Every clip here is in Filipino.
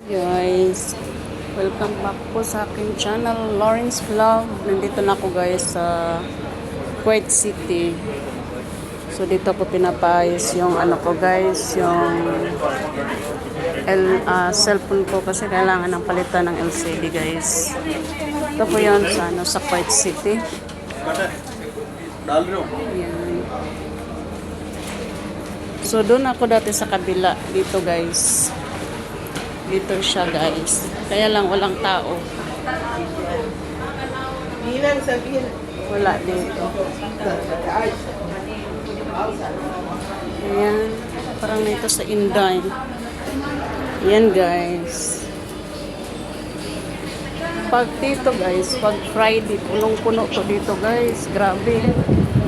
Guys, welcome back po sa aking channel, Lawrence Vlog. Nandito na ako guys sa Kuwait City. So dito po pinapaayos yung ano ko guys, yung cellphone ko kasi kailangan ng palitan ng LCD guys. Ito po yun sa Kuwait City. Ayan. So doon ako dati sa kabila dito guys. Dito siya guys. Kaya lang walang tao. Wala dito. Ayan. Parang dito sa Inday. Ayan guys. Pag dito guys, pag Friday, punong-puno to dito guys. Grabe.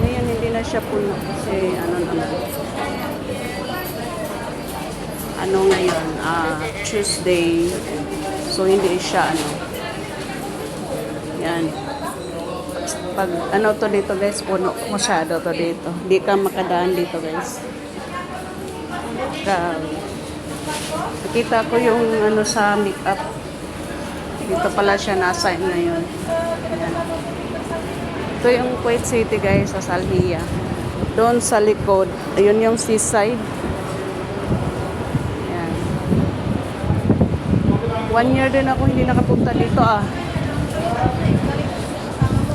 Ngayon hindi na siya puno kasi ano naman. Ano ngayon, Tuesday, so hindi siya yan, pag ano to dito guys, puno masyado to dito, di ka makadaan dito guys. Nakita ko yung sa makeup dito pala siya na-assign ngayon. Ayan. Ito yung Kuwait City guys, sa Salhiya doon sa likod, ayun yung seaside. 1 year din ako hindi nakapunta dito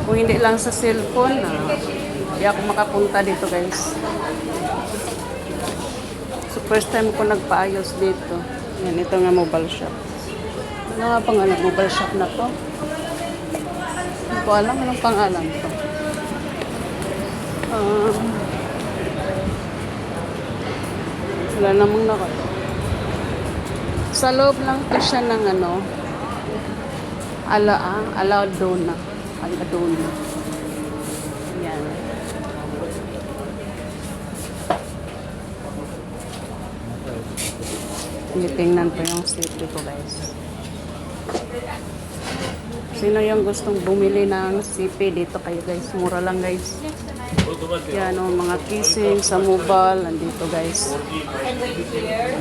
Kung hindi lang sa cellphone, hindi ako makapunta dito guys. So first time ko nagpaayos dito. Yan, ito nga mobile shop. Ano nga pangalan mobile shop na to? Hindi ko alam anong pangalan to. Wala namang nakato. Sa loob lang po siya ng Aladona. Yan. Tingnan po yung city ko guys. Sino yung gustong bumili ng CP dito kayo guys? Mura lang guys. Yan mga kissing sa mobile. Nandito guys.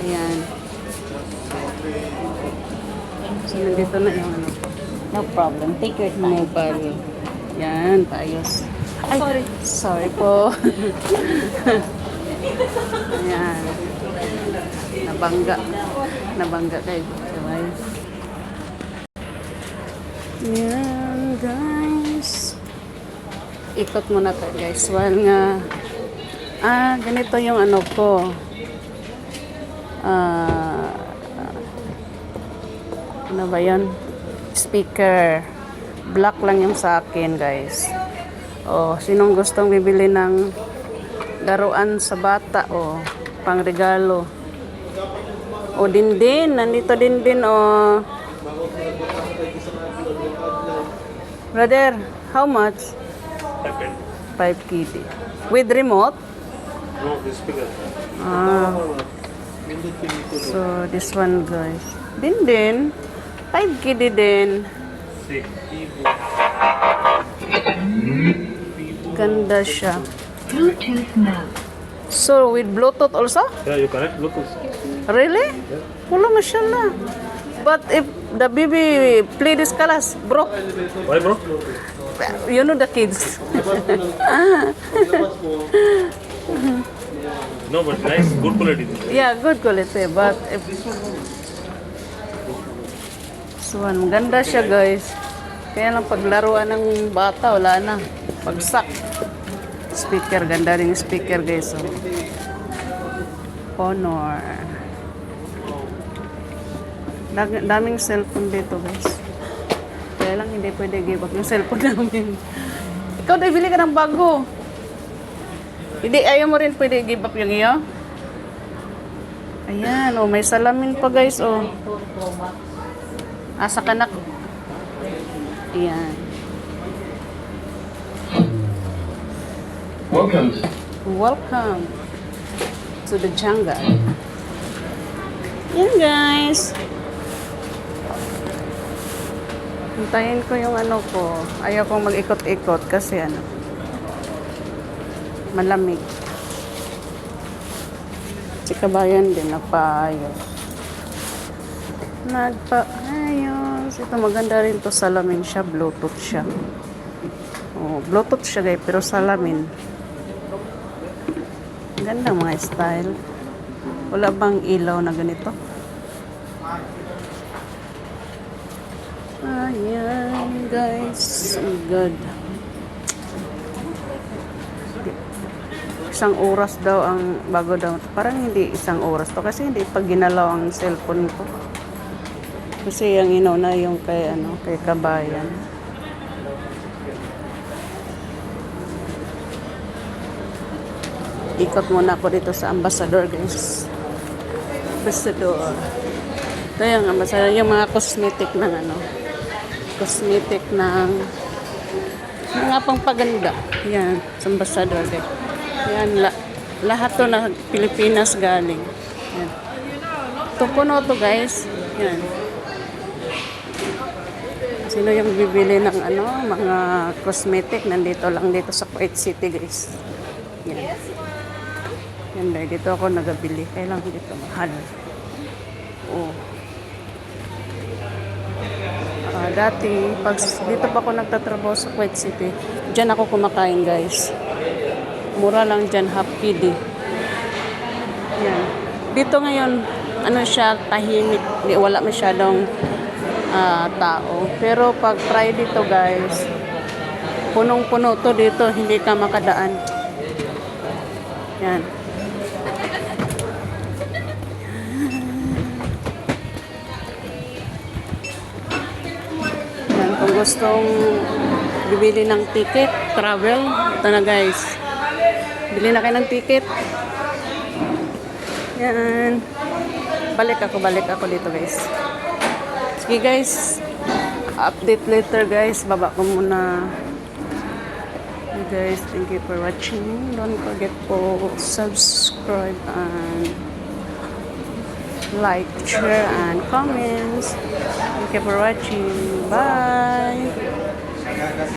Ayan. So, nandito na yung No problem. Take your time. mobile. Yan, paayos. Ay, sorry po. Ayan. Nabangga kayo. Diba? Yan, guys. Ikot muna tayo, guys. While nga, ganito yung ko. Ano ba yan? Speaker. Black lang yung sa akin, guys. Sinong gustong bibili ng laruan sa bata, pang regalo. Dindin. Nandito dindin, Brother, how much? 5 kitty. With remote? No, this speaker. So, this one, guys. Dindin. 5 kitty din. Ganda siya. Bluetooth mode. So, with Bluetooth also? Yeah, you connect Bluetooth. Really? Wala, mashallah. But if the baby play this colors, bro, Why, bro? you know the kids. No, but nice, good quality. Yeah, good quality. But if... So, maganda siya, guys. Kaya lang paglaruan ng bata, wala na. Pagsak. Speaker, ganda rin yung speaker, guys. Honor. Daming cellphone dito, guys. Kaya lang hindi pwede give up yung cellphone namin. Ikaw, bili ka ng bago. Hindi, ayaw mo rin pwede give up yung iyo? Ayan, may salamin pa, guys, Asa ka na ko. Ayan. Welcome to the jungle. Yan guys. Hintayin ko yung ko. Ayaw kong mag-ikot-ikot kasi malamig. Si kabayan din nagpaayos. Nagpa-ayos. Ito maganda rin to, salamin siya, Bluetooth siya. Oh, Bluetooth siya guys, pero salamin. Ganda mga style. Wala bang ilaw na ganito? Ayan guys, ang good. Isang oras daw ang bago daw. Parang hindi isang oras to kasi hindi pag ginalaw ang cellphone ko. Kasi yung inuna yung kay kay Kabayan. Ikot muna ako dito sa Ambassador guys. Ambassador. Ito yung Ambassador, yung mga cosmetic ng cosmetic ng mga pangpaganda. Yan, sa Ambassador guys. Yan, lahat to na Pilipinas galing. Yan. Ito puno to guys. Yan. Sino yung bibili ng mga cosmetic, nandito lang dito sa Kuwait City guys. Yan. Yan dahil dito ako nagabili. Kailang dito mahal. Oh. Dati, pag dito pa ako nagtatrabaho sa Kuwait City, dyan ako kumakain guys. Mura lang dyan, half KD. Yan. Dito ngayon, siya, tahimik. Wala masyadong tao. Pero pag Friday to guys, punong-puno to dito, hindi ka makadaan. Yan. Yan, kung gustong bibili ng ticket, travel, ito na guys. Bili na kayo ng ticket. Yan. Balik ako dito guys. Sige guys. Update later guys. Baba ko muna. Okay guys, thank you for watching. Don't forget to subscribe and like, share, and comments. Thank you for watching. Bye.